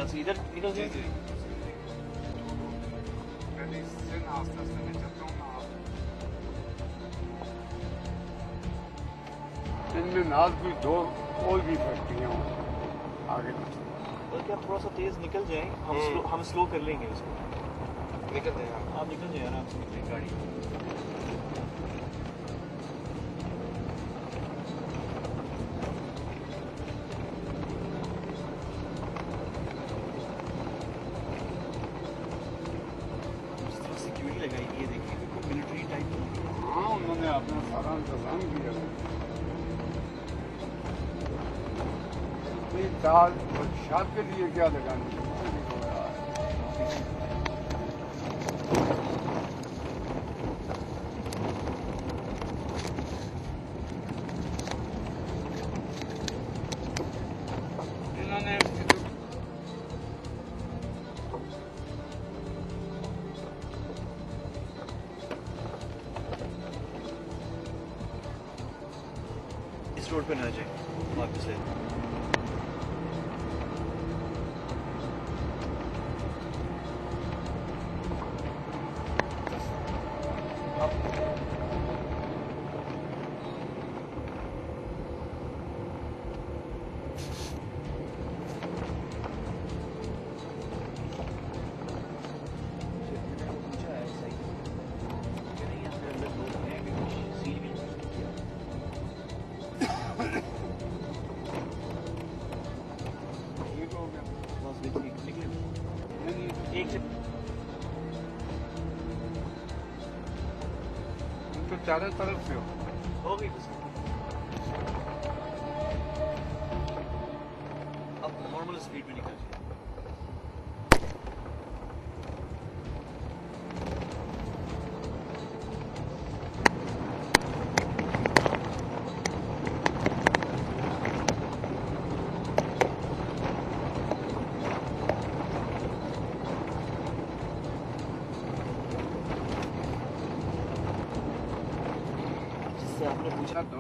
से इधर निकल जाए। इनमें नाज भी दो और भी फैक्ट्रियाँ हों आगे। बल्कि आप थोड़ा सा तेज निकल जाएं, हम स्लो कर लेंगे इसको। निकल जाए आप निकल जाए आराम से निकलें गाड़ी। सिक्योरिटी लगाई है, देखिए बिल्कुल मिलिट्री टाइप। हाँ, उन्होंने अपना सारा इंतजाम किया। दाल शाद के लिए क्या लगानी है? इन्होंने इस रोड पे ना जाए वापस से। एक से तो चारों तरफ से हो गई बस। अब नॉर्मल स्पीड में निकल जाए। आपने पूछा दो